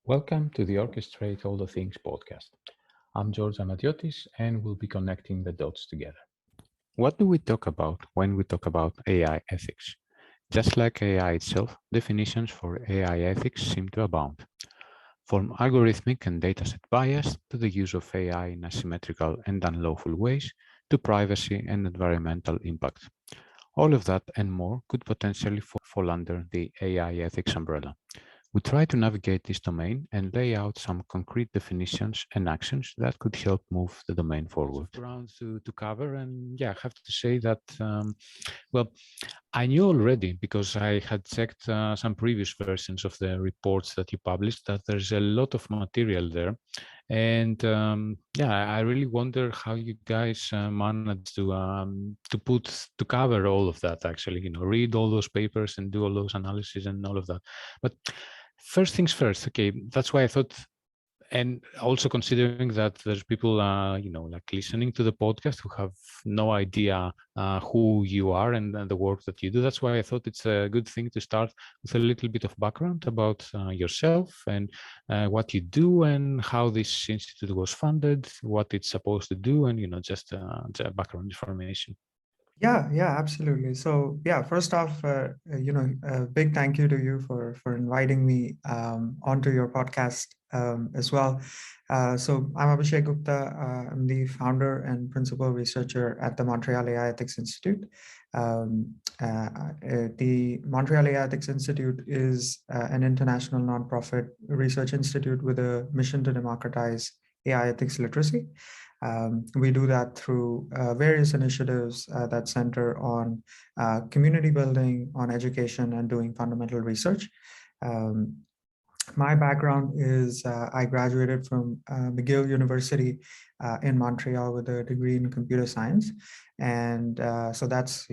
Welcome to the Orchestrate All the Things podcast. I'm George Anatiotis and we'll be connecting the dots together. What do we talk about when we talk about AI ethics? Just like AI itself, definitions for AI ethics seem to abound. From algorithmic and dataset bias to the use of AI in asymmetrical and unlawful ways to privacy and environmental impact. All of that and more could potentially fall under the AI ethics umbrella. We try to navigate this domain and lay out some concrete definitions and actions that could help move the domain forward. Ground to cover, and yeah, I have to say that, well, I knew already because I had checked some previous versions of the reports that you published that there's a lot of material there. And yeah, I really wonder how you guys managed to cover all of that. Actually, read all those papers and do all those analysis and all of that. But first things first. Okay, that's why I thought, and also considering that there's people, like listening to the podcast who have no idea who you are and the work that you do. That's why I thought it's a good thing to start with a little bit of background about yourself and what you do and how this institute was funded, what it's supposed to do, and just background information. Yeah, absolutely. So yeah, first off, a big thank you to you for inviting me onto your podcast as well. So I'm Abhishek Gupta. I'm the founder and principal researcher at the Montreal AI Ethics Institute. The Montreal AI Ethics Institute is an international nonprofit research institute with a mission to democratize AI ethics literacy. We do that through various initiatives that center on community building, on education, and doing fundamental research. Um, my background is I graduated from McGill University in Montreal with a degree in computer science, and so that's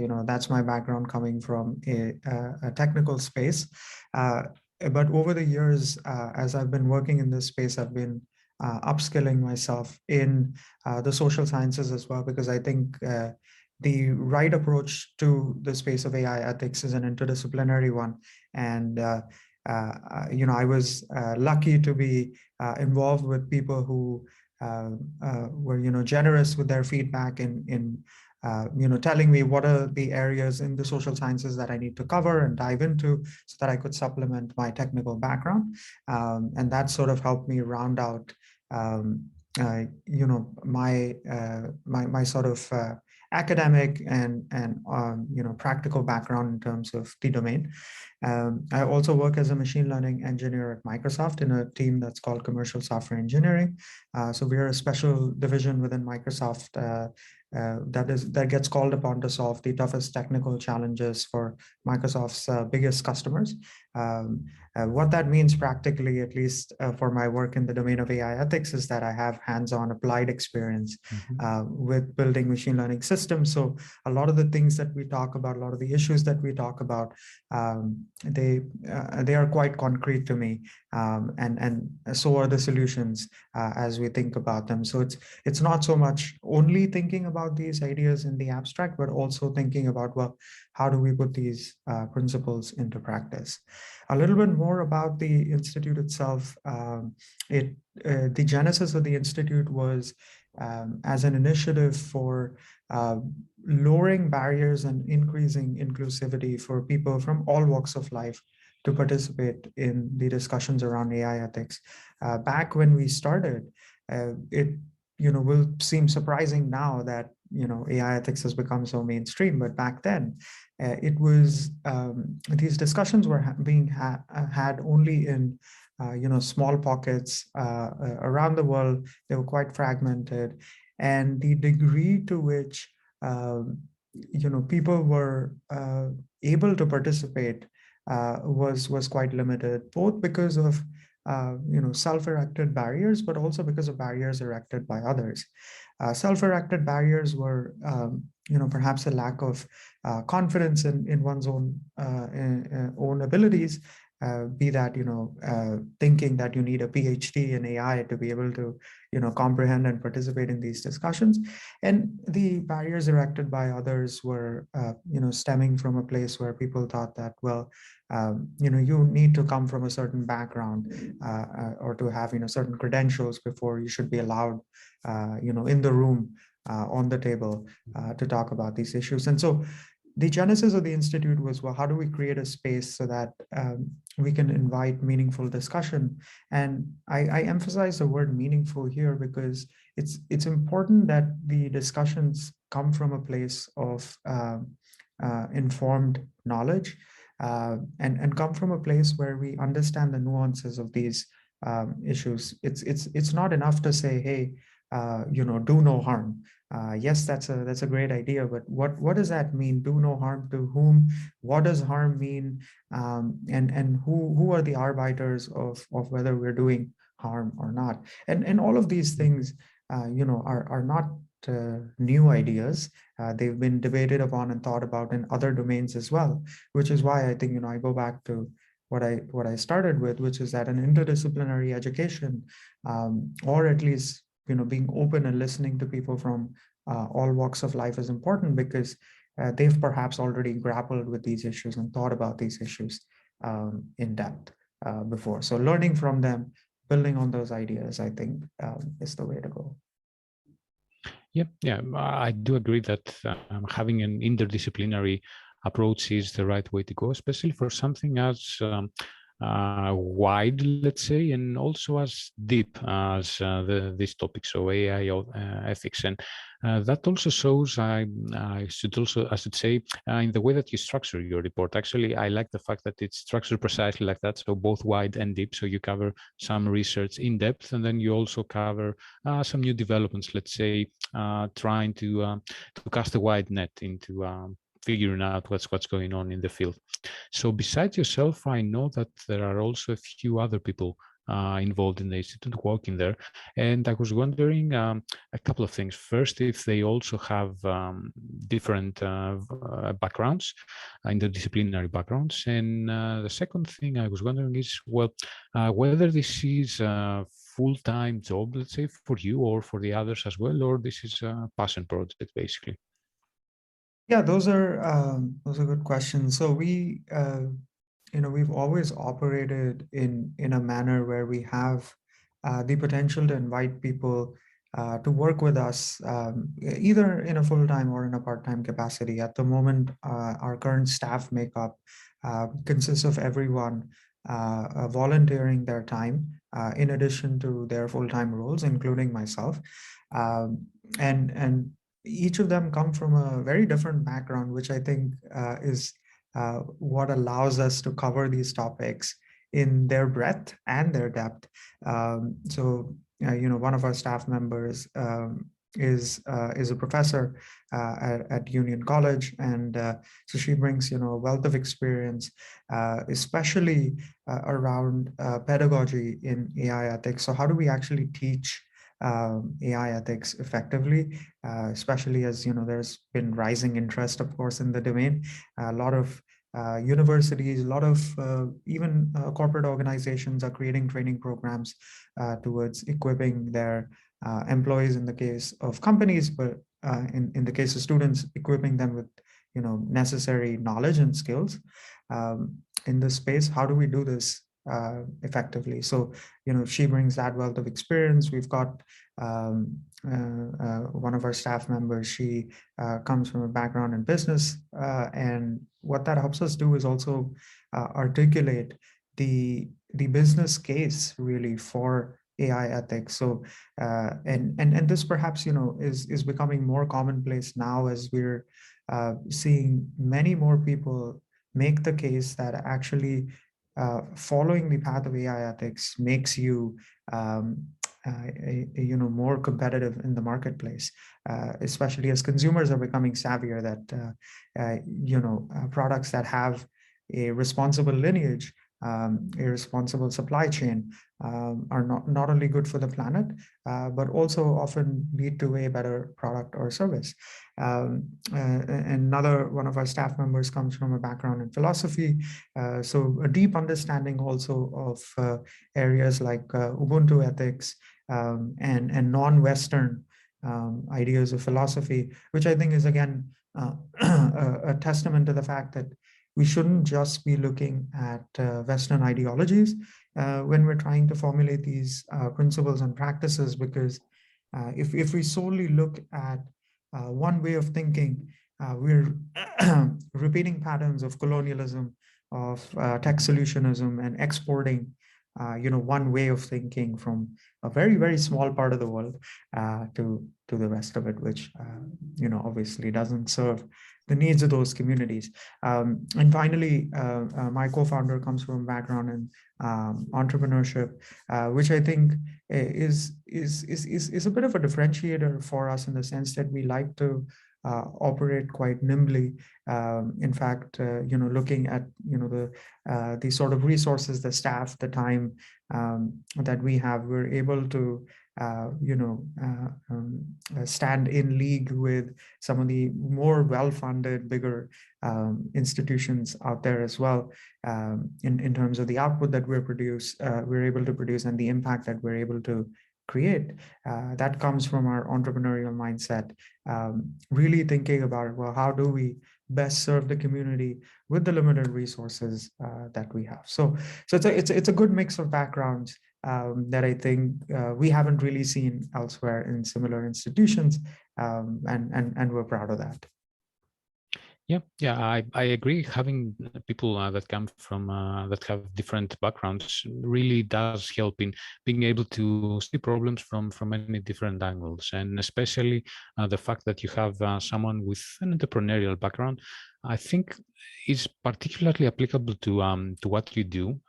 my background coming from a technical space. But over the years, as I've been working in this space, I've been upskilling myself in the social sciences as well, because I think the right approach to the space of AI ethics is an interdisciplinary one. And I was lucky to be involved with people who were, generous with their feedback in telling me what are the areas in the social sciences that I need to cover and dive into so that I could supplement my technical background. And that sort of helped me round out, my sort of academic and practical background in terms of the domain. I also work as a machine learning engineer at Microsoft in a team that's called Commercial Software Engineering. So we are a special division within Microsoft that gets called upon to solve the toughest technical challenges for Microsoft's biggest customers. What that means practically, at least for my work in the domain of AI ethics, is that I have hands-on applied experience with building machine learning systems. So a lot of the things that we talk about, a lot of the issues that we talk about, they are quite concrete to me, and so are the solutions as we think about them. So it's not so much only thinking about these ideas in the abstract, but also thinking about, well, how do we put these principles into practice? A little bit more about the institute itself. The genesis of the institute was as an initiative for lowering barriers and increasing inclusivity for people from all walks of life to participate in the discussions around AI ethics. Back when we started, it will seem surprising now that AI ethics has become so mainstream, but back then it was these discussions were being had only in small pockets around the world. They were quite fragmented, and the degree to which people were able to participate was quite limited, both because of self-erected barriers, but also because of barriers erected by others. Self-erected barriers were perhaps a lack of confidence in one's own abilities, be that, thinking that you need a PhD in AI to be able to, comprehend and participate in these discussions. And the barriers erected by others were, stemming from a place where people thought that, well, you need to come from a certain background or to have, certain credentials before you should be allowed, in the room, on the table, to talk about these issues. And so the genesis of the institute was, well, how do we create a space so that we can invite meaningful discussion? And I emphasize the word meaningful here because it's important that the discussions come from a place of informed knowledge, and come from a place where we understand the nuances of these issues. It's not enough to say, hey, do no harm. Yes, that's a great idea, but what does that mean? Do no harm to whom? What does harm mean? And who are the arbiters of whether we're doing harm or not? And all of these things, are not new ideas. They've been debated upon and thought about in other domains as well, which is why I think, I go back to what I started with, which is that an interdisciplinary education, or at least, being open and listening to people from all walks of life is important, because they've perhaps already grappled with these issues and thought about these issues in depth before. So learning from them, building on those ideas, I think is the way to go. Yeah, I do agree that having an interdisciplinary approach is the right way to go, especially for something as wide, let's say, and also as deep as this topic, so AI ethics. And that also shows, I should say, in the way that you structure your report. Actually, I like the fact that it's structured precisely like that, so both wide and deep. So you cover some research in depth, and then you also cover some new developments, let's say, trying to cast a wide net into figuring out what's going on in the field. So besides yourself, I know that there are also a few other people involved in the institute working there. And I was wondering a couple of things. First, if they also have different backgrounds, interdisciplinary backgrounds. And the second thing I was wondering is, well, whether this is a full-time job, let's say, for you or for the others as well, or this is a passion project, basically. Yeah, those are good questions. So we've always operated in a manner where we have the potential to invite people to work with us, either in a full-time or in a part-time capacity. At the moment, our current staff makeup consists of everyone volunteering their time in addition to their full-time roles, including myself. And each of them come from a very different background, which I think is what allows us to cover these topics in their breadth and their depth. One of our staff members is a professor at Union College, and so she brings a wealth of experience, especially around pedagogy in AI ethics. So how do we actually teach AI ethics effectively, especially as there's been rising interest, of course, in the domain. A lot of universities, a lot of even corporate organizations are creating training programs towards equipping their employees in the case of companies, but in the case of students, equipping them with necessary knowledge and skills in this space. How do we do this effectively? So she brings that wealth of experience. We've got one of our staff members. She comes from a background in business, and what that helps us do is also articulate the business case really for AI ethics. So and this perhaps is becoming more commonplace now, as we're seeing many more people make the case that actually following the path of AI ethics makes you more competitive in the marketplace, especially as consumers are becoming savvier that products that have a responsible lineage irresponsible supply chain are not only good for the planet, but also often lead to a better product or service. Another one of our staff members comes from a background in philosophy, so a deep understanding also of areas like Ubuntu ethics and non-Western ideas of philosophy, which I think is again a testament to the fact that we shouldn't just be looking at Western ideologies when we're trying to formulate these principles and practices, because if we solely look at one way of thinking, we're repeating patterns of colonialism, of tech solutionism, and exporting one way of thinking from a very, very small part of the world to the rest of it, which obviously doesn't serve the needs of those communities. And finally, my co-founder comes from a background in entrepreneurship, which I think is a bit of a differentiator for us in the sense that we like to operate quite nimbly. In fact, looking at the sort of resources, the staff, the time that we have, we're able to stand in league with some of the more well-funded, bigger institutions out there as well, in terms of the output that we're able to produce and the impact that we're able to create. That comes from our entrepreneurial mindset, really thinking about, well, how do we best serve the community with the limited resources that we have. So it's a good mix of backgrounds that I think we haven't really seen elsewhere in similar institutions, and we're proud of that. Yeah, I agree. Having people that come from that have different backgrounds really does help in being able to see problems from many different angles, and especially the fact that you have someone with an entrepreneurial background, I think is particularly applicable to what you do,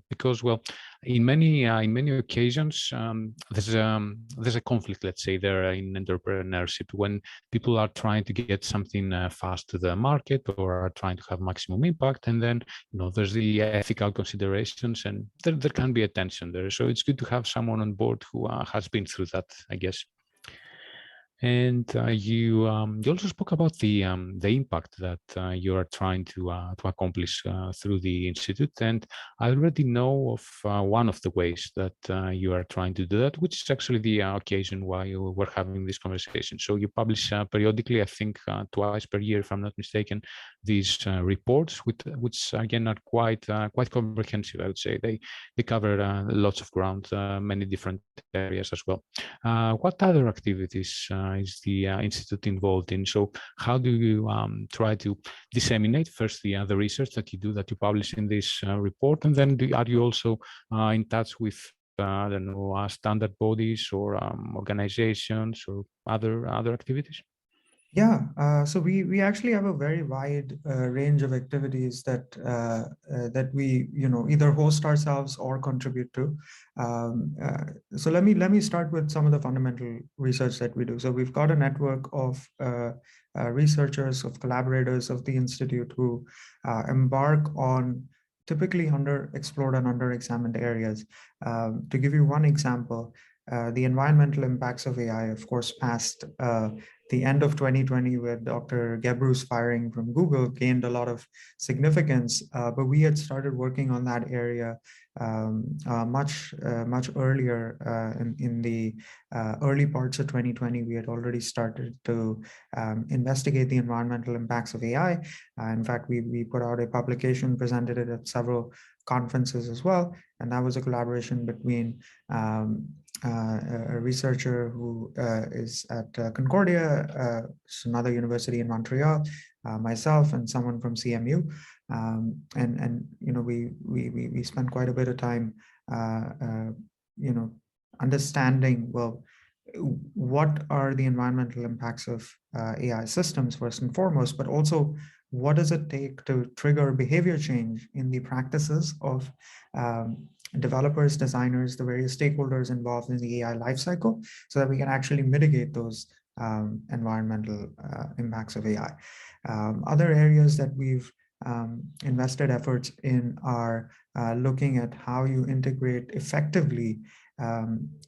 because, well, in many occasions there's a conflict, let's say, there in entrepreneurship when people are trying to get something fast to the market or are trying to have maximum impact, and then there's the ethical considerations, and there can be a tension there. So it's good to have someone on board who has been through that, I guess. And you also spoke about the impact that you are trying to accomplish through the institute, and I already know of one of the ways that you are trying to do that, which is actually the occasion why we're having this conversation. So you publish periodically, I think twice per year, if I'm not mistaken, these reports, which again are quite comprehensive. I would say they cover lots of ground, many different areas as well. What other activities is the institute involved in? So how do you try to disseminate first the research that you publish in this report, and then are you also in touch with I don't know, standard bodies or organizations or other activities? Yeah, so we actually have a very wide range of activities that we either host ourselves or contribute to. So let me start with some of the fundamental research that we do. So we've got a network of researchers, of collaborators of the institute who embark on typically underexplored and underexamined areas. To give you one example, the environmental impacts of AI, of course, past the end of 2020 with Dr. Gebru's firing from Google gained a lot of significance, but we had started working on that area much earlier. In the early parts of 2020, we had already started to investigate the environmental impacts of AI. In fact, we put out a publication, presented it at several conferences as well, and that was a collaboration between a researcher who is at Concordia, another university in Montreal, myself, and someone from CMU, and we spent quite a bit of time, understanding, well, what are the environmental impacts of AI systems first and foremost, but also what does it take to trigger behavior change in the practices of developers, designers, the various stakeholders involved in the AI lifecycle, so that we can actually mitigate those environmental impacts of AI. Other areas that we've invested efforts in are looking at how you integrate effectively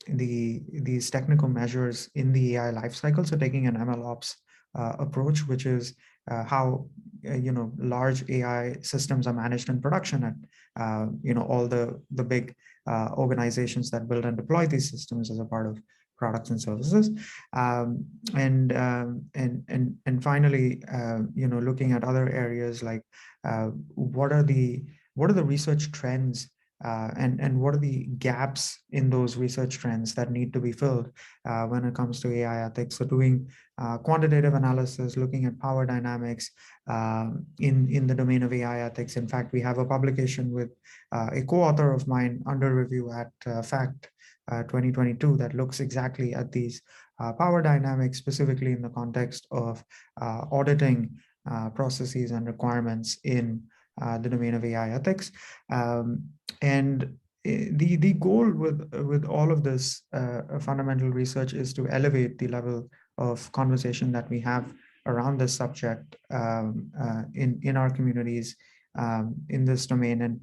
these technical measures in the AI lifecycle. So taking an MLOps approach, which is how large AI systems are managed in production at all the big organizations that build and deploy these systems as a part of products and services, and finally, looking at other areas like what are the research trends, and what are the gaps in those research trends that need to be filled when it comes to AI ethics. So doing quantitative analysis, looking at power dynamics in the domain of AI ethics. In fact, we have a publication with a co-author of mine under review at FACT 2022 that looks exactly at these power dynamics, specifically in the context of auditing processes and requirements in the domain of AI ethics. And the goal with all of this fundamental research is to elevate the level of conversation that we have around this subject in our communities in this domain. And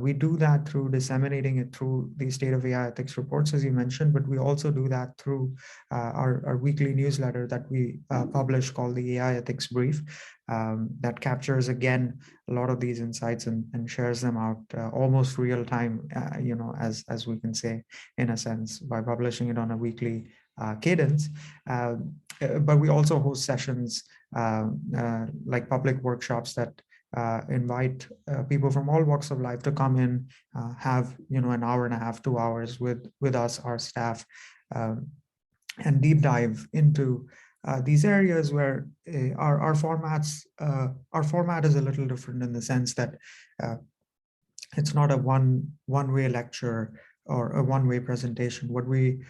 we do that through disseminating it through the State of AI Ethics reports, as you mentioned, but we also do that through our weekly newsletter that we publish called the AI Ethics Brief, that captures, again, a lot of these insights and shares them out almost real time, as we can say, in a sense, by publishing it on a weekly cadence. But we also host sessions like public workshops that invite people from all walks of life to come in, have an hour and a half, 2 hours with us, our staff, and deep dive into these areas where our format is a little different in the sense that it's not a one-way lecture or a one-way presentation. What we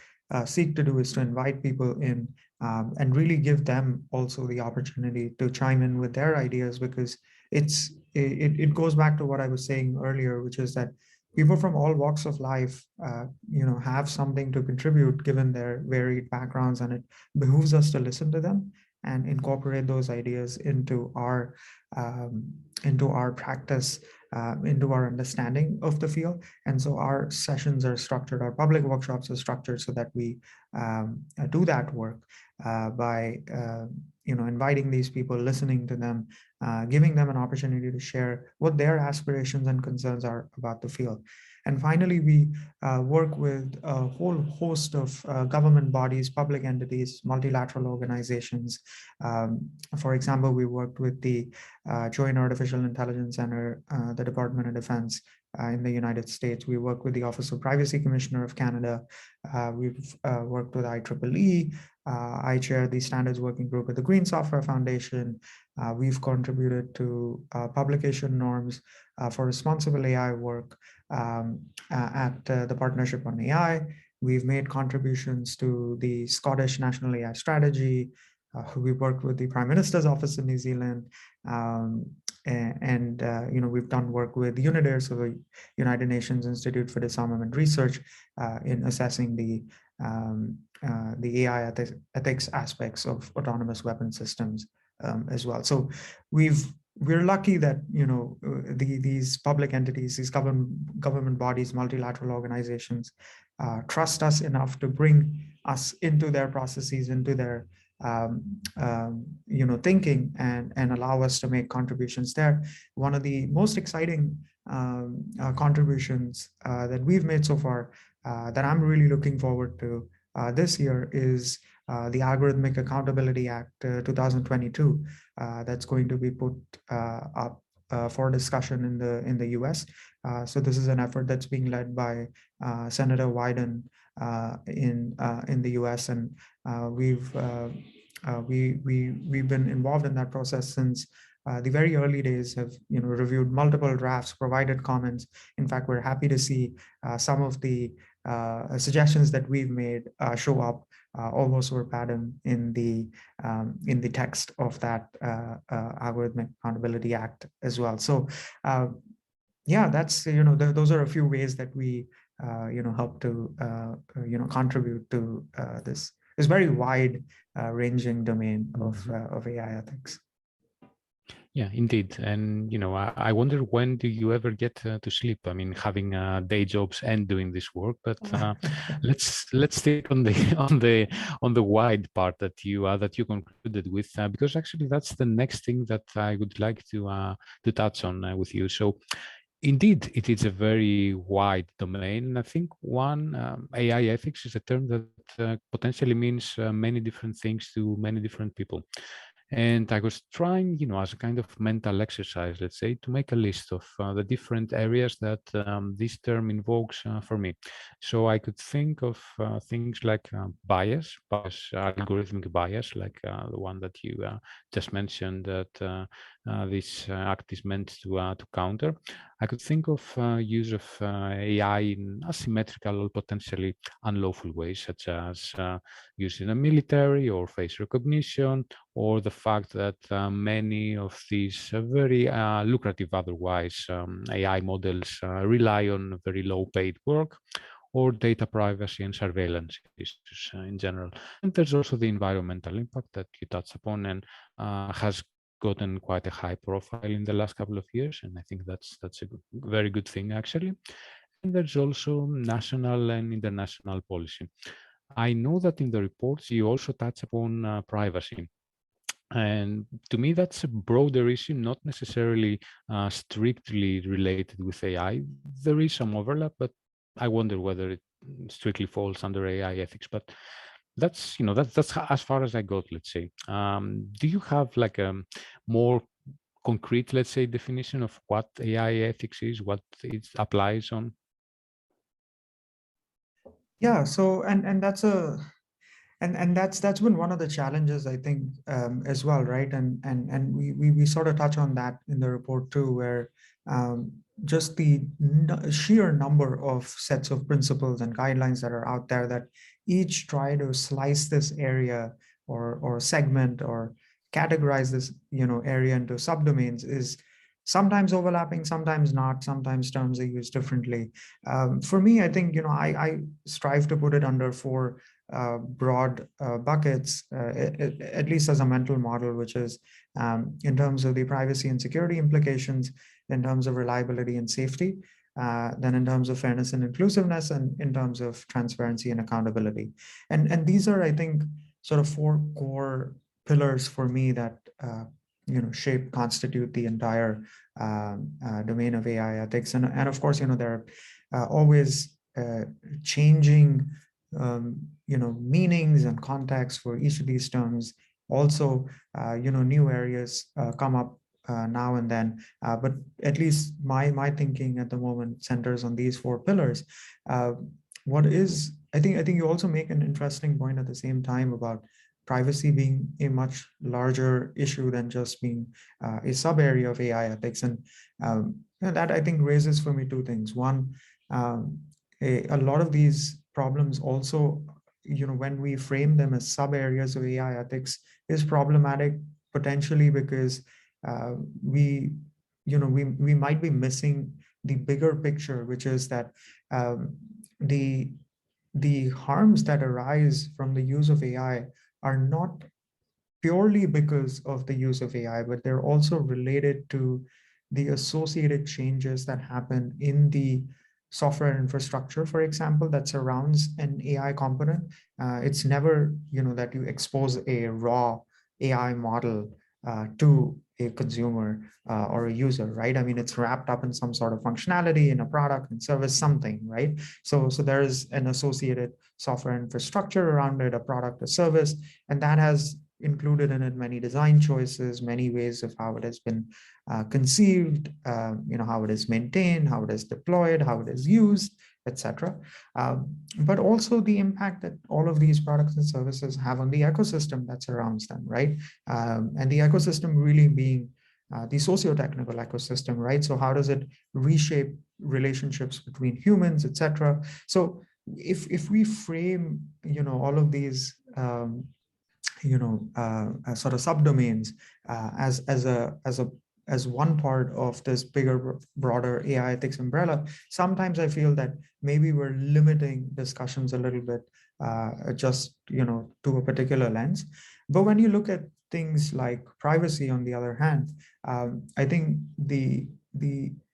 seek to do is to invite people in and really give them also the opportunity to chime in with their ideas, because it goes back to what I was saying earlier, which is that people from all walks of life, have something to contribute given their varied backgrounds, and it behooves us to listen to them and incorporate those ideas into our practice, into our understanding of the field. And so our sessions are structured, our public workshops are structured so that we do that work by inviting these people, listening to them, giving them an opportunity to share what their aspirations and concerns are about the field. And finally, we work with a whole host of government bodies, public entities, multilateral organizations. For example, we worked with the Joint Artificial Intelligence Center, the Department of Defense in the United States. We work with the Office of Privacy Commissioner of Canada. We've worked with IEEE. I chair the Standards Working Group at the Green Software Foundation. We've contributed to publication norms for responsible AI work at the Partnership on AI. We've made contributions to the Scottish National AI Strategy. We worked with the Prime Minister's Office in New Zealand. We've done work with UNIDIR, so the United Nations Institute for Disarmament Research, in assessing the AI ethics aspects of autonomous weapon systems as well. So we're lucky that these public entities, these government bodies, multilateral organizations trust us enough to bring us into their processes, into their thinking, and allow us to make contributions there. One of the most exciting contributions that we've made so far, that I'm really looking forward to this year, is the Algorithmic Accountability Act 2022 that's going to be put up for discussion in the US. So this is an effort that's being led by Senator Wyden in the US, and we've been involved in that process since the very early days. Have reviewed multiple drafts, provided comments. In fact, we're happy to see some of the suggestions that we've made show up almost verbatim in the text of that Algorithmic Accountability Act as well. So yeah, that's those are a few ways that we help to contribute to this very wide ranging domain of AI ethics. Yeah, indeed. And, I wonder, when do you ever get to sleep? I mean, having day jobs and doing this work, but let's stick on the on the wide part that you concluded with, because actually that's the next thing that I would like to touch on with you. So, indeed, it is a very wide domain. I think AI ethics is a term that potentially means many different things to many different people. And I was trying, as a kind of mental exercise, let's say, to make a list of the different areas that this term invokes for me. So I could think of things like bias, algorithmic bias, like the one that you just mentioned, that this act is meant to counter. I could think of use of AI in asymmetrical or potentially unlawful ways, such as use in the military or face recognition, or the fact that many of these very lucrative otherwise AI models rely on very low paid work, or data privacy and surveillance issues in general. And there's also the environmental impact that you touched upon, and has gotten quite a high profile in the last couple of years, and I think that's a very good thing, actually. And there's also national and international policy. I know that in the reports you also touch upon privacy. And to me, that's a broader issue, not necessarily strictly related with AI. There is some overlap, but I wonder whether it strictly falls under AI ethics. But that's as far as I got, let's say. Do you have like a more concrete, let's say, definition of what AI ethics is, what it applies on? Yeah, so and that's been one of the challenges, I think, as well, right? And we sort of touch on that in the report too, where just the sheer number of sets of principles and guidelines that are out there that each try to slice this area or segment or categorize this area into subdomains is sometimes overlapping, sometimes not, sometimes terms are used differently. For me, I think I strive to put it under four broad buckets, at least as a mental model, which is in terms of the privacy and security implications, in terms of reliability and safety, then in terms of fairness and inclusiveness, and in terms of transparency and accountability. And these are, I think, sort of four core pillars for me that constitute the entire domain of AI ethics. And of course, there are always changing meanings and context for each of these terms. Also, new areas come up now and then, but at least my thinking at the moment centers on these four pillars. What is, I think you also make an interesting point at the same time about privacy being a much larger issue than just being a sub area of AI ethics. And that, I think, raises for me two things. One, a lot of these problems also, when we frame them as sub areas of AI ethics, is problematic potentially because we might be missing the bigger picture, which is that the harms that arise from the use of AI are not purely because of the use of AI, but they're also related to the associated changes that happen in the software infrastructure, for example, that surrounds an AI component. It's never, that you expose a raw AI model to a consumer or a user, right? I mean, it's wrapped up in some sort of functionality in a product and service, something, right? So there is an associated software infrastructure around it, a product, a service, and that has included in it many design choices, many ways of how it has been conceived, how it is maintained, how it is deployed, how it is used, etc. But also the impact that all of these products and services have on the ecosystem that surrounds them, right? And the ecosystem really being the socio-technical ecosystem, right? So how does it reshape relationships between humans, etc.? So if we frame, all of these sort of subdomains as one part of this bigger, broader AI ethics umbrella, sometimes I feel that maybe we're limiting discussions a little bit, just to a particular lens. But when you look at things like privacy, on the other hand, I think the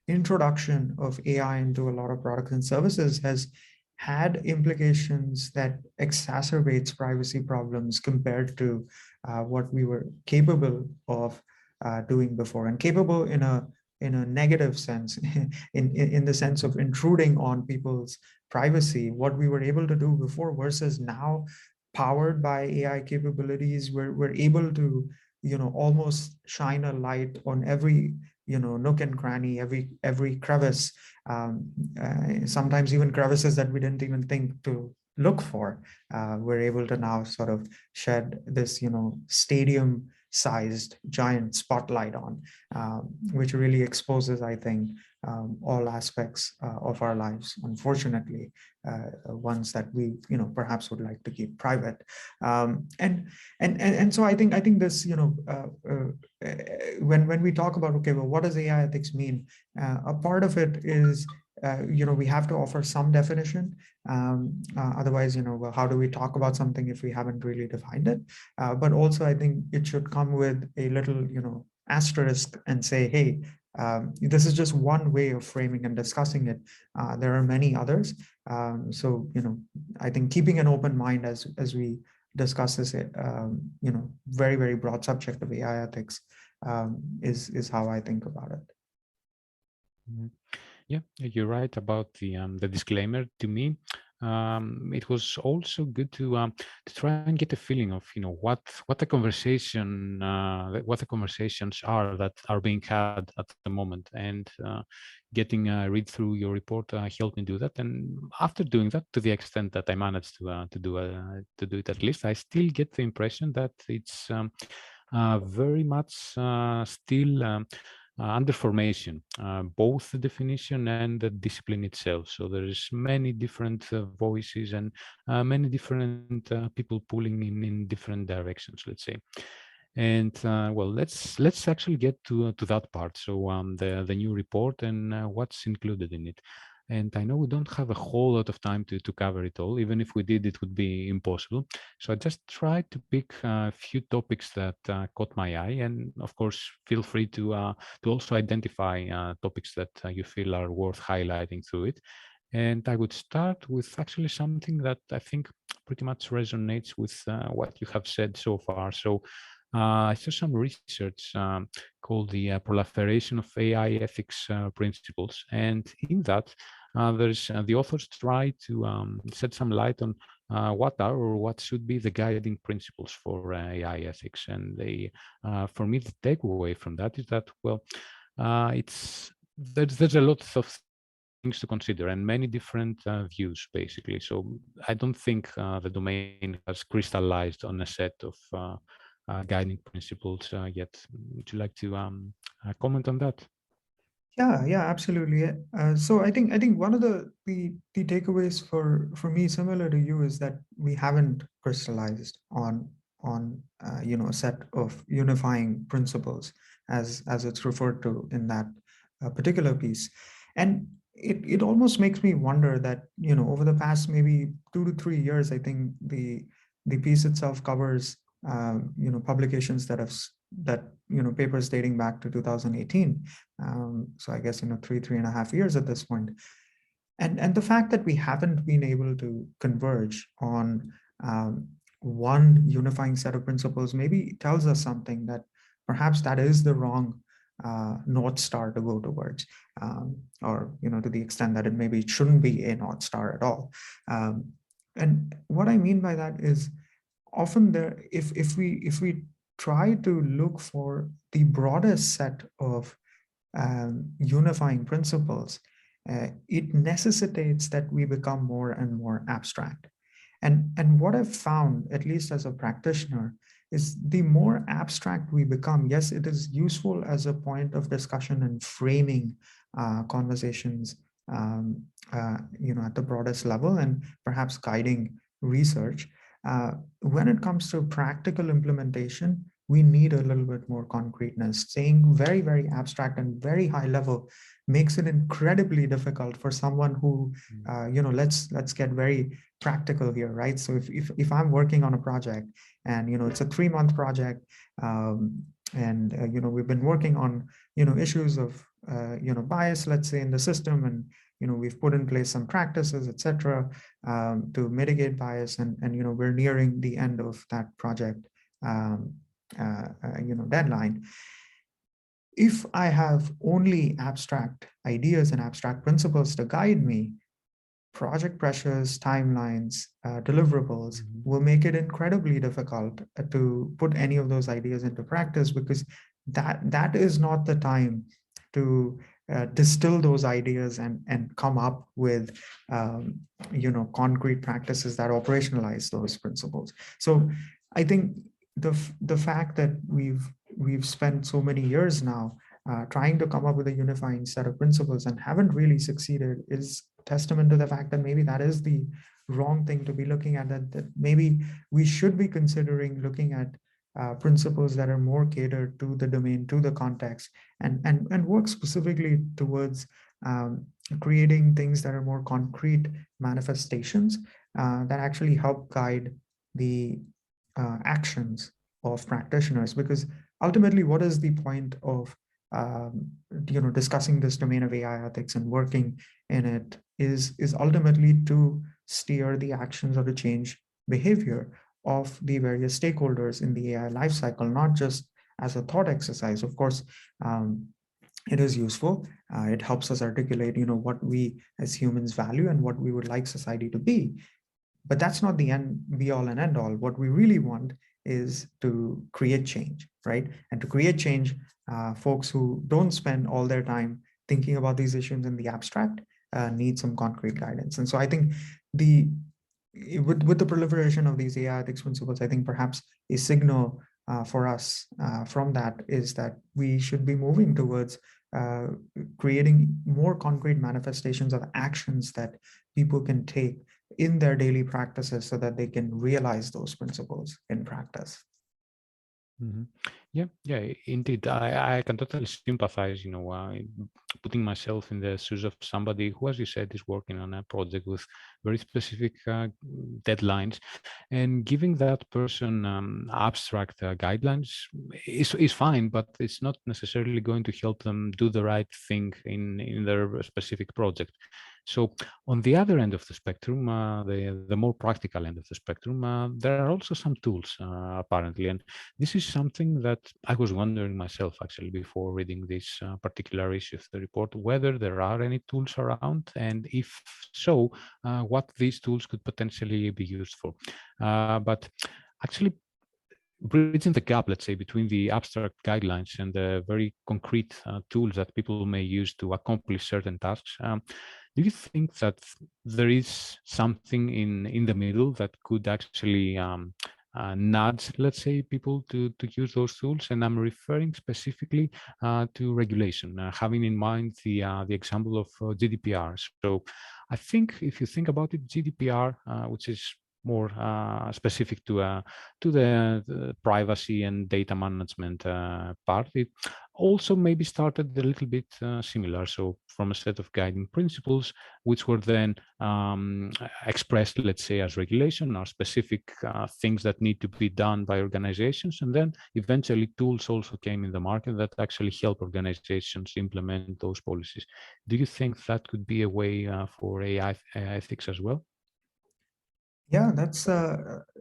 introduction of AI into a lot of products and services has had implications that exacerbates privacy problems compared to what we were capable of doing before, and capable in a negative sense, in the sense of intruding on people's privacy. What we were able to do before versus now, powered by AI capabilities, we're able to, almost shine a light on every, nook and cranny, every crevice, sometimes even crevices that we didn't even think to look for. We're able to now sort of shed this, stadium sized giant spotlight on, which really exposes, I think, all aspects of our lives, unfortunately, ones that we, perhaps would like to keep private. And so I think this, when we talk about, okay, well, what does AI ethics mean? A part of it is, we have to offer some definition. Otherwise, well, how do we talk about something if we haven't really defined it? But also, I think it should come with a little, asterisk and say, hey, this is just one way of framing and discussing it. There are many others. So, I think keeping an open mind as we discuss this, very, very broad subject of AI ethics is how I think about it. Mhm. Yeah, you're right about the disclaimer. To me, it was also good to try and get a feeling of what the conversations are that are being had at the moment, and getting a read through your report helped me do that. And after doing that, to the extent that I managed to do it, at least I still get the impression that it's very much still under formation, both the definition and the discipline itself. So there is many different voices and many different people pulling in different directions, let's say. And well, let's actually get to that part. So the new report and what's included in it. And I know we don't have a whole lot of time to cover it all. Even if we did, it would be impossible. So I just tried to pick a few topics that caught my eye. And of course, feel free to also identify topics that you feel are worth highlighting through it. And I would start with actually something that I think pretty much resonates with what you have said so far. So I saw some research called the proliferation of AI ethics principles. And in that, the authors try to shed some light on what are or what should be the guiding principles for AI ethics. And for me, the takeaway from that is that, well, there's a lot of things to consider and many different views, basically. So I don't think the domain has crystallized on a set of guiding principles yet. Would you like to comment on that? Yeah, absolutely. So I think one of the takeaways for me, similar to you, is that we haven't crystallized on a set of unifying principles as it's referred to in that particular piece, and it almost makes me wonder that over the past maybe 2 to 3 years, I think the piece itself covers publications that papers dating back to 2018. So I guess 3.5 years at this point, and the fact that we haven't been able to converge on one unifying set of principles maybe tells us something, that perhaps that is the wrong North Star to go towards, or to the extent that it shouldn't be a North Star at all. And what I mean by that is, often if we try to look for the broadest set of unifying principles, it necessitates that we become more and more abstract. And what I've found, at least as a practitioner, is the more abstract we become, yes, it is useful as a point of discussion and framing conversations, at the broadest level, and perhaps guiding research. When it comes to practical implementation, we need a little bit more concreteness. Saying very, very abstract and very high level makes it incredibly difficult for someone who, let's get very practical here, right? So if I'm working on a project and, it's a 3-month project, and, we've been working on, issues of, bias, let's say, in the system, and, we've put in place some practices, etc., to mitigate bias, and, we're nearing the end of that project, deadline. If I have only abstract ideas and abstract principles to guide me, project pressures, timelines, deliverables will make it incredibly difficult to put any of those ideas into practice, because that is not the time to distill those ideas and come up with concrete practices that operationalize those principles. So I think the fact that we've spent so many years now trying to come up with a unifying set of principles and haven't really succeeded is testament to the fact that maybe that is the wrong thing to be looking at, that maybe we should be considering looking at principles that are more catered to the domain, to the context, and work specifically towards creating things that are more concrete manifestations that actually help guide the actions of practitioners. Because ultimately, what is the point of discussing this domain of AI ethics and working in it is ultimately to steer the actions or to change behavior of the various stakeholders in the AI lifecycle, not just as a thought exercise. Of course, it is useful. It helps us articulate, what we as humans value and what we would like society to be. But that's not the end, be all and end all. What we really want is to create change, right? And to create change, folks who don't spend all their time thinking about these issues in the abstract need some concrete guidance. And so I think with the proliferation of these AI ethics principles, I think perhaps a signal for us from that is that we should be moving towards creating more concrete manifestations of actions that people can take in their daily practices so that they can realize those principles in practice. Mm-hmm. Yeah, indeed. I can totally sympathize, putting myself in the shoes of somebody who, as you said, is working on a project with very specific deadlines, and giving that person abstract guidelines is fine, but it's not necessarily going to help them do the right thing in their specific project. So on the other end of the spectrum, the more practical end of the spectrum, there are also some tools, apparently. And this is something that I was wondering myself, actually, before reading this particular issue of the report, whether there are any tools around, and if so, what these tools could potentially be used for. But actually, bridging the gap, let's say, between the abstract guidelines and the very concrete tools that people may use to accomplish certain tasks, do you think that there is something in the middle that could actually nudge, let's say, people to use those tools? And I'm referring specifically to regulation, having in mind the example of GDPR. So I think if you think about it, GDPR, which is more specific to the privacy and data management part, it also maybe started a little bit similar. So from a set of guiding principles, which were then expressed, let's say, as regulation or specific things that need to be done by organizations. And then eventually tools also came in the market that actually help organizations implement those policies. Do you think that could be a way for AI ethics as well? Yeah, that's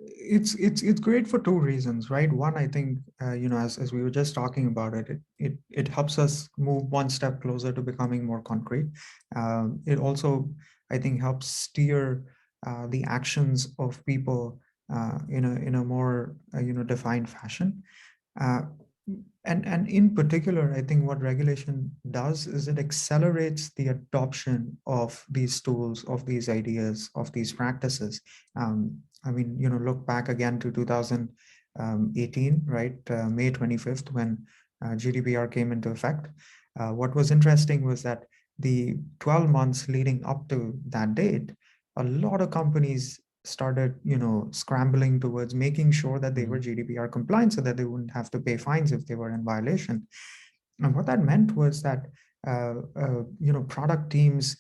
it's great for two reasons, right? One, I think as we were just talking about it helps us move one step closer to becoming more concrete. It also, I think, helps steer the actions of people in a more defined fashion. And in particular, I think what regulation does is it accelerates the adoption of these tools, of these ideas, of these practices. I mean, look back again to 2018, right? May 25th, when GDPR came into effect. What was interesting was that the 12 months leading up to that date, a lot of companies started scrambling towards making sure that they were GDPR compliant so that they wouldn't have to pay fines if they were in violation. And what that meant was that product teams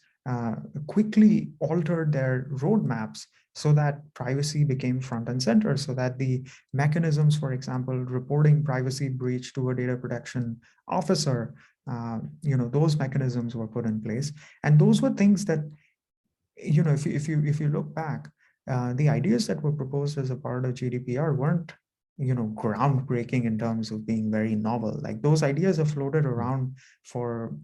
quickly altered their roadmaps so that privacy became front and center, so that the mechanisms, for example, reporting privacy breach to a data protection officer, those mechanisms were put in place. And those were things that, if you look back, the ideas that were proposed as a part of GDPR weren't, groundbreaking in terms of being very novel. Like, those ideas have floated around for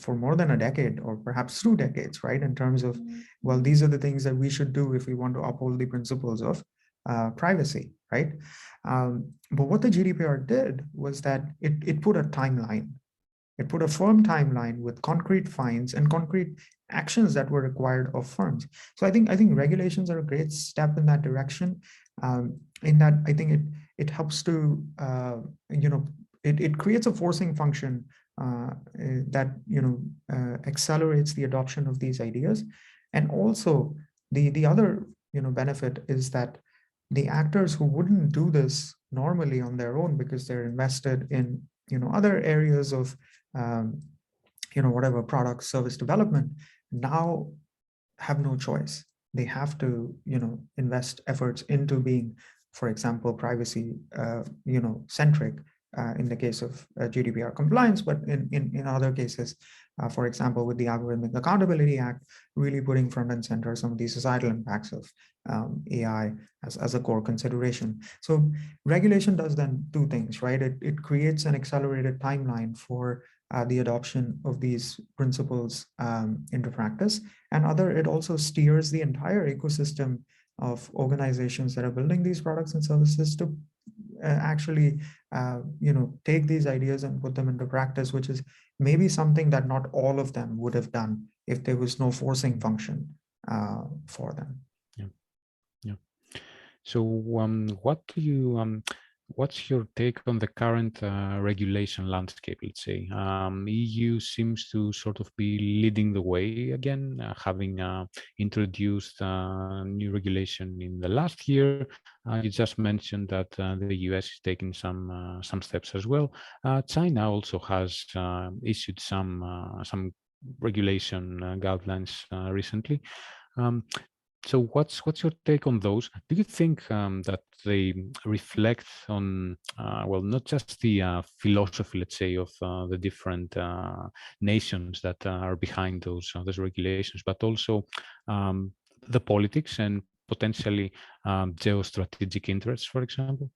for more than a decade, or perhaps 2 decades, right? In terms of, well, these are the things that we should do if we want to uphold the principles of privacy, right? But what the GDPR did was that it put a timeline. It put a firm timeline with concrete fines and concrete actions that were required of firms. So I think regulations are a great step in that direction. In that, I think it helps to it creates a forcing function that accelerates the adoption of these ideas. And also, the other benefit is that the actors who wouldn't do this normally on their own, because they're invested in other areas of whatever product service development, now have no choice. They have to invest efforts into being, for example, privacy centric, in the case of GDPR compliance, but in other cases, for example, with the Algorithmic Accountability Act, really putting front and center some of the societal impacts of AI as a core consideration. So regulation does then two things, right? It creates an accelerated timeline for the adoption of these principles into practice. And it also steers the entire ecosystem of organizations that are building these products and services to actually take these ideas and put them into practice, which is maybe something that not all of them would have done if there was no forcing function for them. Yeah, yeah. So, what's your take on the current regulation landscape? Let's say EU seems to sort of be leading the way again, having introduced new regulation in the last year. You just mentioned that the US is taking some steps as well. China also has issued some regulation guidelines recently. So what's your take on those? Do you think that they reflect on, well, not just the philosophy, let's say, of the different nations that are behind those regulations, but also the politics and potentially geostrategic interests, for example?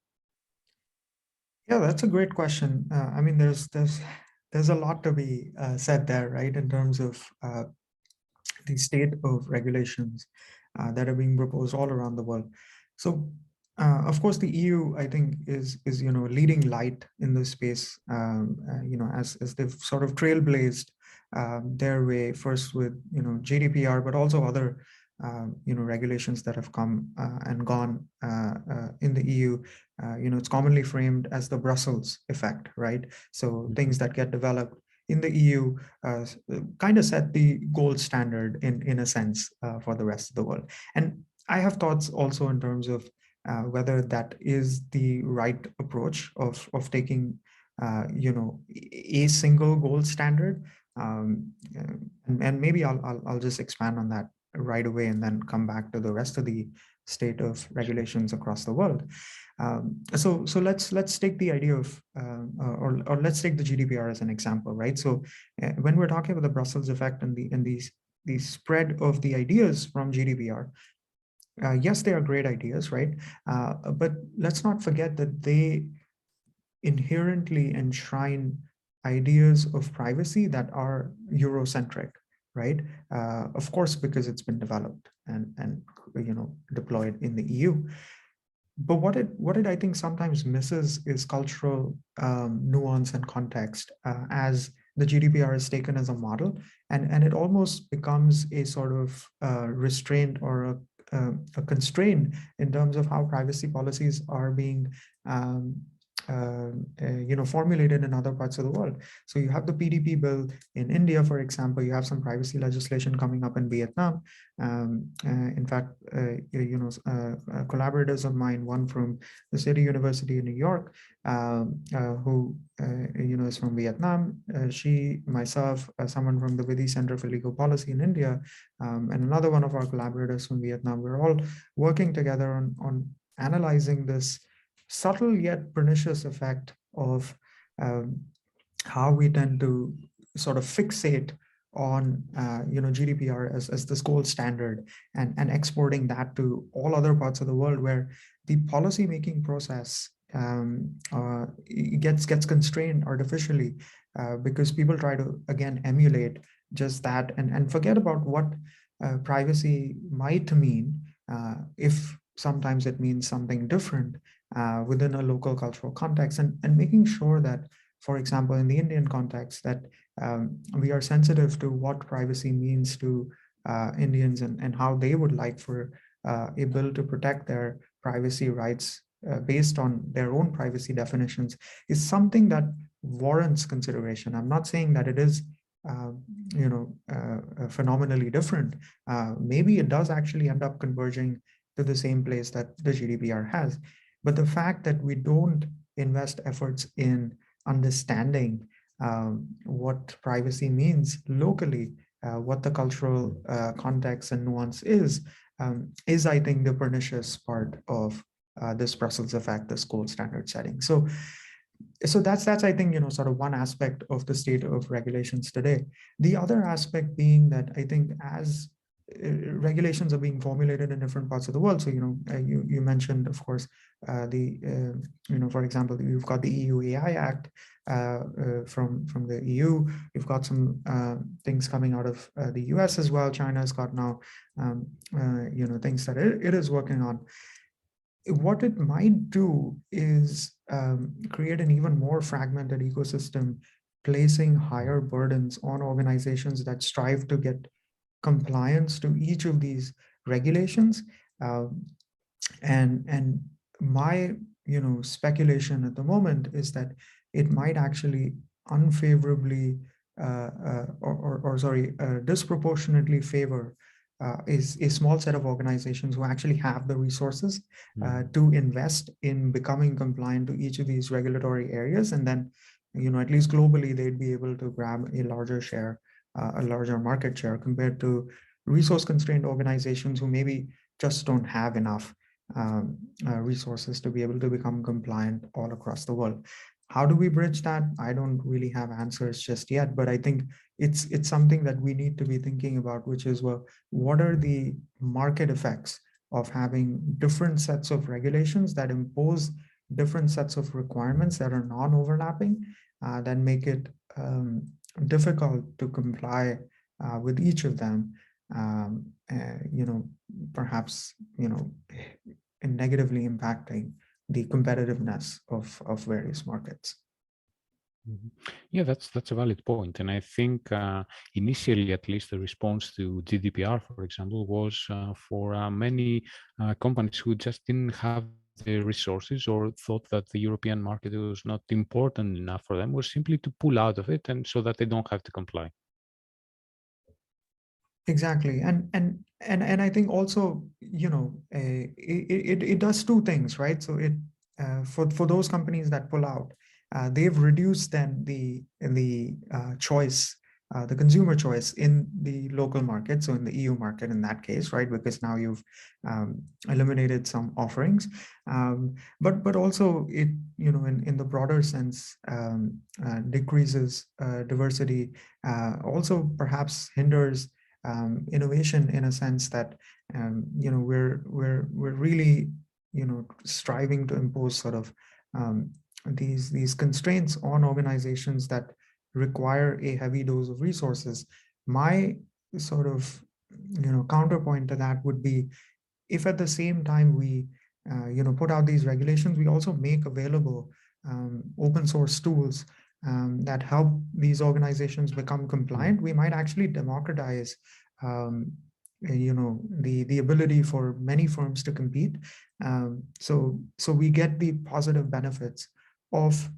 Yeah, that's a great question. I mean, there's a lot to be said there, right, in terms of the state of regulations that are being proposed all around the world. So, of course, the EU, I think, is leading light in this space. As they've sort of trailblazed their way first with GDPR, but also other regulations that have come and gone in the EU. It's commonly framed as the Brussels effect, right? So things that get developed in the EU kind of set the gold standard in a sense for the rest of the world. And I have thoughts also in terms of whether that is the right approach of taking a single gold standard. And maybe I'll just expand on that right away and then come back to the rest of the state of regulations across the world. So let's take the idea of or let's take the GDPR as an example, right? So when we're talking about the Brussels effect and the spread of the ideas from GDPR, yes, they are great ideas, right? But let's not forget that they inherently enshrine ideas of privacy that are Eurocentric, right? Of course, because it's been developed and deployed in the EU. But what it I think sometimes misses is cultural nuance and context, as the GDPR is taken as a model, and it almost becomes a sort of restraint or a constraint in terms of how privacy policies are being formulated in other parts of the world. So you have the PDP bill in India, for example. You have some privacy legislation coming up in Vietnam. In fact, collaborators of mine, one from the City University in New York, who is from Vietnam. She, myself, someone from the Vidhi Center for Legal Policy in India, and another one of our collaborators from Vietnam. We're all working together on analyzing this subtle yet pernicious effect of um, how we tend to sort of fixate on GDPR as this gold standard, and exporting that to all other parts of the world where the policy making process gets constrained artificially, because people try to again emulate just that, and forget about what privacy might mean, if sometimes it means something different within a local cultural context, and making sure that, for example, in the Indian context, that we are sensitive to what privacy means to Indians, and how they would like for a bill to protect their privacy rights based on their own privacy definitions, is something that warrants consideration. I'm not saying that it is phenomenally different. Maybe it does actually end up converging to the same place that the GDPR has. But the fact that we don't invest efforts in understanding what privacy means locally, what the cultural context and nuance is, I think, the pernicious part of this Brussels effect, this gold standard setting. So that's I think sort of one aspect of the state of regulations today. The other aspect being that I think as regulations are being formulated in different parts of the world. So you mentioned, of course, for example, you've got the EU AI Act from the EU. You've got some things coming out of the US as well. China's got now things that it is working on. What it might do is create an even more fragmented ecosystem, placing higher burdens on organizations that strive to get compliance to each of these regulations. And my speculation at the moment is that it might actually unfavorably disproportionately favor is a small set of organizations who actually have the resources to invest in becoming compliant to each of these regulatory areas. And then, at least globally, they'd be able to grab a larger share, a larger market share, compared to resource constrained organizations who maybe just don't have enough resources to be able to become compliant all across the world. How do we bridge that? I don't really have answers just yet, but I think it's something that we need to be thinking about, which is, well, what are the market effects of having different sets of regulations that impose different sets of requirements that are non-overlapping, that make it difficult to comply with each of them, perhaps, negatively impacting the competitiveness of various markets. Yeah, that's a valid point. And I think initially, at least, the response to GDPR, for example, was for many companies who just didn't have the resources or thought that the European market was not important enough for them, was simply to pull out of it, and so that they don't have to comply. Exactly, and I think also, it does two things, right? So it for those companies that pull out, they've reduced then the choice, the consumer choice in the local market, so in the EU market in that case, right? Because now you've eliminated some offerings, but also it, in the broader sense, decreases diversity, also perhaps hinders innovation, in a sense that we're really striving to impose sort of these constraints on organizations that require a heavy dose of resources. My sort of counterpoint to that would be, if at the same time we put out these regulations, we also make available open source tools that help these organizations become compliant, we might actually democratize the ability for many firms to compete. So we get the positive benefits of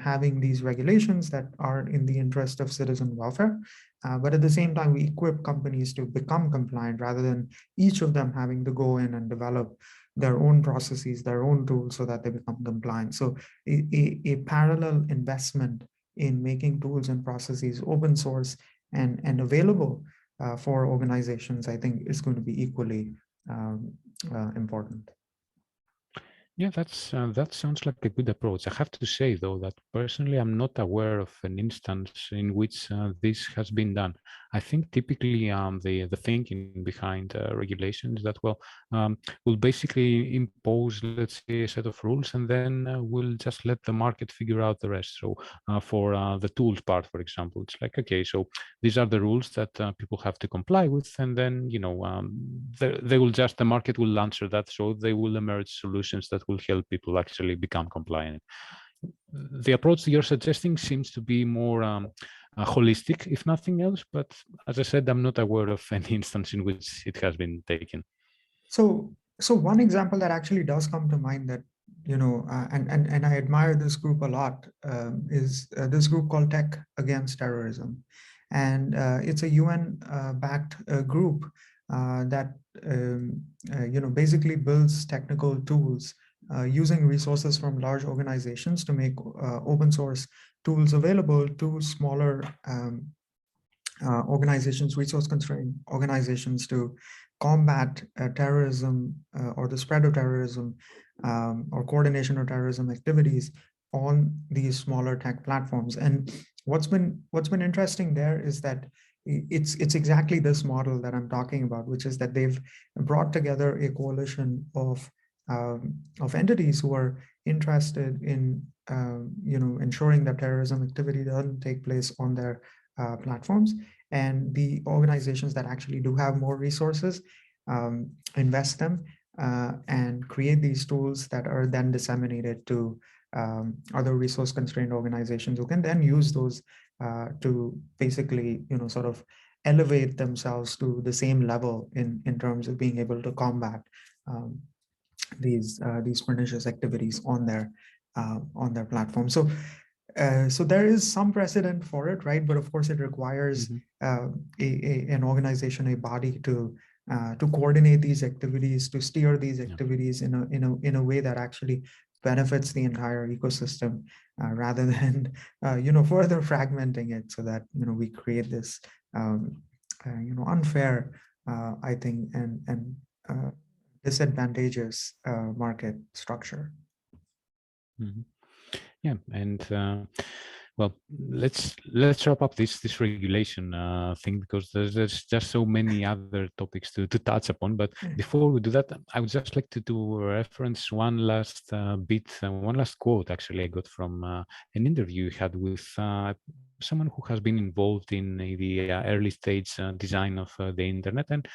having these regulations that are in the interest of citizen welfare. But at the same time, we equip companies to become compliant rather than each of them having to go in and develop their own processes, their own tools so that they become compliant. So a parallel investment in making tools and processes open source and available for organizations, I think is going to be equally important. Yeah, that sounds like a good approach. I have to say, though, that personally I'm not aware of an instance in which this has been done. I think typically the thinking behind regulations that, well, we'll basically impose, let's say, a set of rules, and then we'll just let the market figure out the rest. So for the tools part, for example, it's like, okay, so these are the rules that people have to comply with, and then, you know, they will just, the market will answer that, so they will emerge solutions that will help people actually become compliant. The approach you're suggesting seems to be more holistic, if nothing else, but as I said, I'm not aware of any instance in which it has been taken. So one example that actually does come to mind that, and I admire this group a lot, is this group called Tech Against Terrorism. And it's a UN backed group that, basically builds technical tools using resources from large organizations to make open source tools available to smaller organizations, resource constrained organizations, to combat terrorism or the spread of terrorism or coordination of terrorism activities on these smaller tech platforms. And what's been interesting there is that it's exactly this model that I'm talking about, which is that they've brought together a coalition of entities who are interested in ensuring that terrorism activity doesn't take place on their platforms, and the organizations that actually do have more resources invest them and create these tools that are then disseminated to other resource constrained organizations who can then use those to basically sort of elevate themselves to the same level in terms of being able to combat these pernicious activities on their platform. So there is some precedent for it, right? But of course, it requires an organization, a body to coordinate these activities, to steer these activities in a way that actually benefits the entire ecosystem, rather than further fragmenting it, so that we create this unfair, I think, and disadvantageous market structure. Mm-hmm. Yeah, and well, let's wrap up this regulation thing, because there's just so many other topics to touch upon. But before we do that, I would just like to reference one last one last quote actually I got from an interview we had with someone who has been involved in the early stage design of the internet. And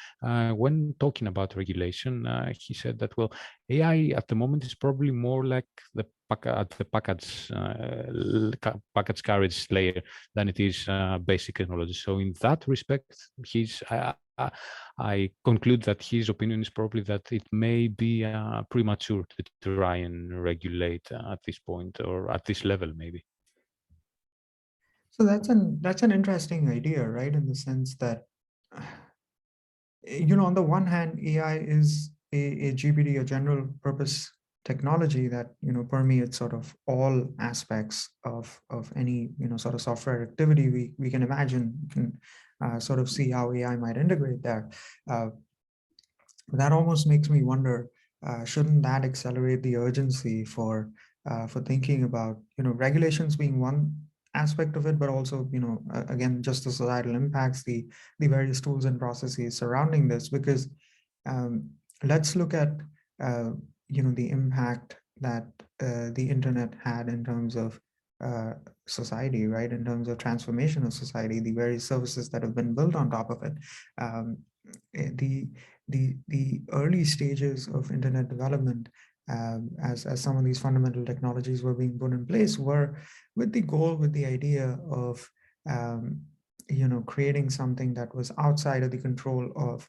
when talking about regulation, he said that, well, AI at the moment is probably more like the package carriage layer than it is basic technology. So in that respect, I conclude that his opinion is probably that it may be premature to try and regulate at this point, or at this level, maybe. So that's an interesting idea, right? In the sense that, on the one hand, AI is a GPT, a general purpose technology that permeates sort of all aspects of any sort of software activity we can imagine. We can sort of see how AI might integrate there. That almost makes me wonder, shouldn't that accelerate the urgency for thinking about regulations being one aspect of it, but also again, just the societal impacts, the various tools and processes surrounding this. Because let's look at the impact that the internet had in terms of society, right? In terms of transformation of society, the various services that have been built on top of it. The early stages of internet development, as some of these fundamental technologies were being put in place, were with the idea of creating something that was outside of the control of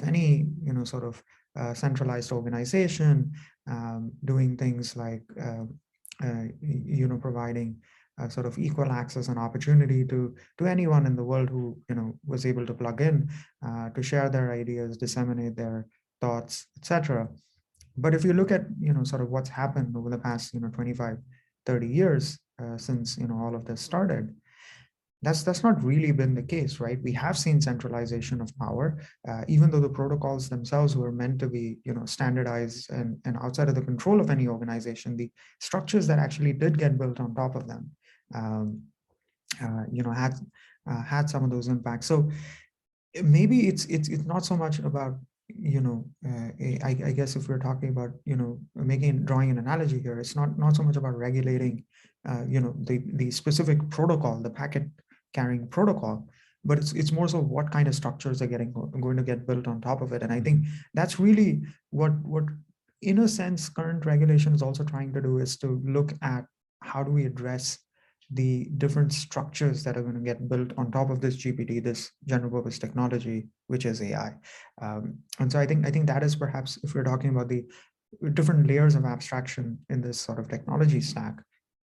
any sort of centralized organization, doing things like providing sort of equal access and opportunity to anyone in the world who was able to plug in, to share their ideas, disseminate their thoughts, etc. But if you look at sort of what's happened over the past 25, 30 years since all of this started, that's not really been the case, right? We have seen centralization of power, even though the protocols themselves were meant to be standardized and outside of the control of any organization. The structures that actually did get built on top of them um, had some of those impacts. So maybe it's not so much about I guess if we're talking about drawing an analogy here, it's not so much about regulating the specific protocol, the packet carrying protocol, but it's more so what kind of structures are going to get built on top of it. And I think that's really what in a sense current regulation is also trying to do, is to look at how do we address the different structures that are going to get built on top of this GPT, this general purpose technology, which is AI. And so I think that is perhaps, if we're talking about the different layers of abstraction in this sort of technology stack,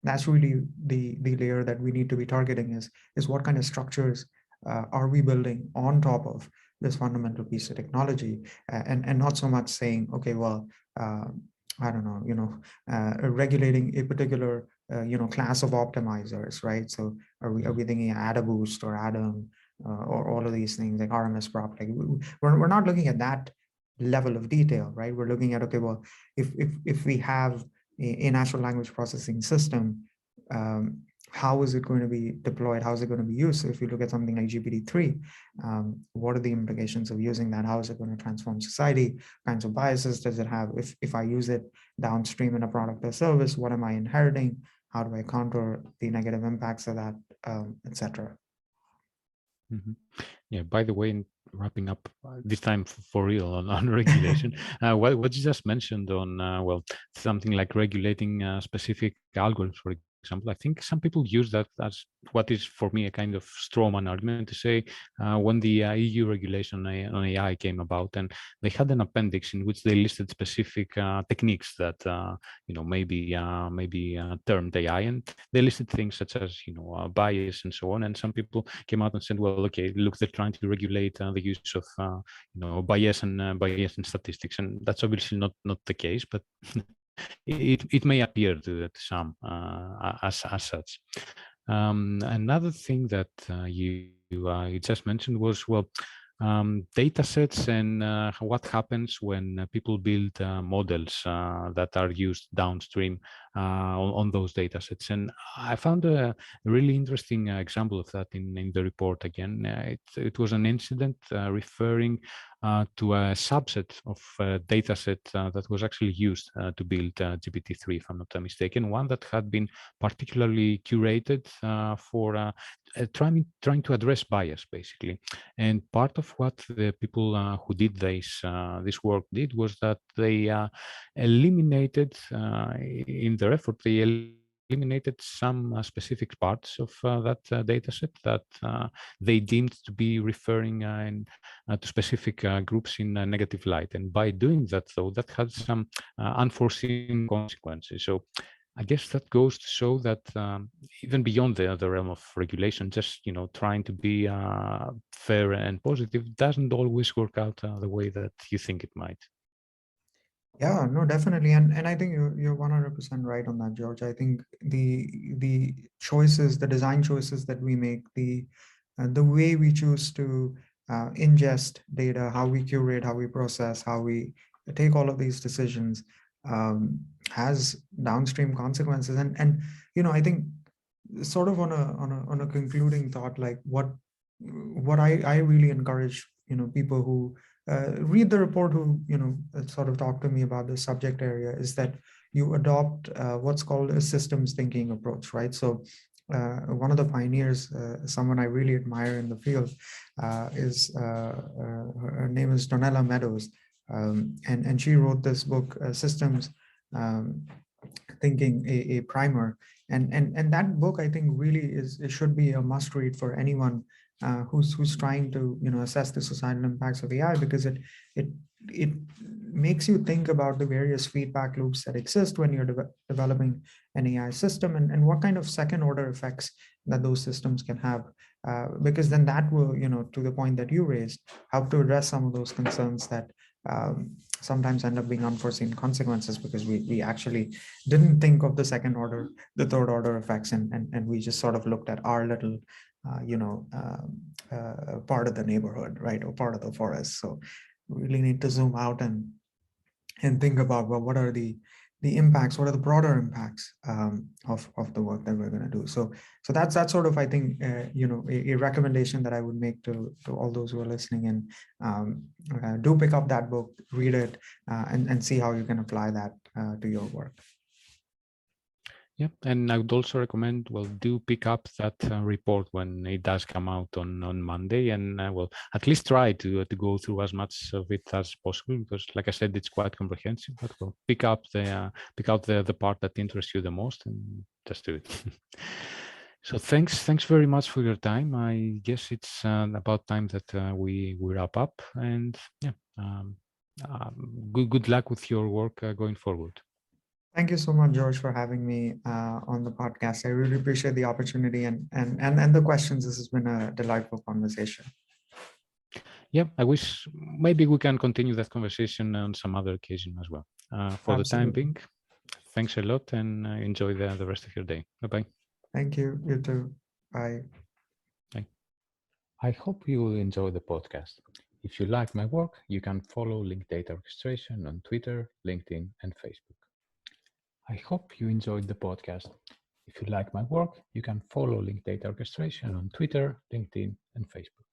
that's really the layer that we need to be targeting, is what kind of structures are we building on top of this fundamental piece of technology, and not so much saying, okay, well, I don't know, regulating a particular class of optimizers, right? So are we thinking AdaBoost or Adam, or all of these things like RMS prop? Like we're not looking at that level of detail, right? We're looking at, okay, well, if we have a natural language processing system, um, how is it going to be deployed? How is it going to be used? So if you look at something like GPT-3, what are the implications of using that? How is it going to transform society? What kinds of biases does it have? If I use it downstream in a product or service, what am I inheriting? How do I counter the negative impacts of that, etc.? Yeah, by the way, in wrapping up this time for real on regulation, what you just mentioned on, well, something like regulating specific algorithms, for example, I think some people use that as what is for me a kind of straw man argument to say, when the EU regulation on AI came about, and they had an appendix in which they listed specific techniques that maybe termed AI, and they listed things such as bias and so on. And some people came out and said, well, okay, look, they're trying to regulate the use of bias and statistics, and that's obviously not the case, but it may appear to some as such. Another thing that you just mentioned was, well, data sets and what happens when people build models that are used downstream on those data sets. And I found a really interesting example of that in the report again. It was an incident referring to a subset of data set that was actually used to build GPT-3, if I'm not mistaken, one that had been particularly curated for trying to address bias, basically. And part of what the people who did this work did was that they eliminated, in their effort, they eliminated some specific parts of that data set that they deemed to be referring to specific groups in a negative light. And by doing that, though, that had some unforeseen consequences. So I guess that goes to show that even beyond the realm of regulation, just trying to be fair and positive doesn't always work out the way that you think it might. Yeah, no, definitely, and I think you're 100% right on that, George. I think the choices, the design choices that we make, the way we choose to ingest data, how we curate, how we process, how we take all of these decisions, has downstream consequences. And I think sort of on a concluding thought, like what I really encourage people who read the report, who sort of talk to me about the subject area, is that you adopt what's called a systems thinking approach, right? So one of the pioneers, someone I really admire in the field, is her name is Donella Meadows, and she wrote this book, Systems Thinking, a primer, and that book, I think, really it should be a must read for anyone who's trying to assess the societal impacts of AI, because it makes you think about the various feedback loops that exist when you're developing an AI system, and what kind of second order effects that those systems can have. Because then that will, to the point that you raised, help to address some of those concerns that sometimes end up being unforeseen consequences because we actually didn't think of the second order, the third order effects, and we just sort of looked at our little, part of the neighborhood, right, or part of the forest. So we really need to zoom out and think about, well, what are the impacts, what are the broader impacts of the work that we're going to do. So that's sort of, I think, a recommendation that I would make to all those who are listening, and do pick up that book, read it, and see how you can apply that to your work. Yeah, and I would also recommend, well, do pick up that report when it does come out on Monday, and well, at least try to go through as much of it as possible, because, like I said, it's quite comprehensive. But well, pick out the part that interests you the most, and just do it. So thanks very much for your time. I guess it's about time that we wrap up, and yeah, good luck with your work going forward. Thank you so much, George, for having me on the podcast. I really appreciate the opportunity and the questions. This has been a delightful conversation. Yeah, I wish maybe we can continue that conversation on some other occasion as well. For the time Absolutely. being, thanks a lot, and enjoy the rest of your day. Bye-bye. Thank you. You too. Bye. Bye. I hope you will enjoy the podcast. If you like my work, you can follow Linked Data Orchestration on Twitter, LinkedIn, and Facebook. I hope you enjoyed the podcast. If you like my work, you can follow Linked Data Orchestration on Twitter, LinkedIn, and Facebook.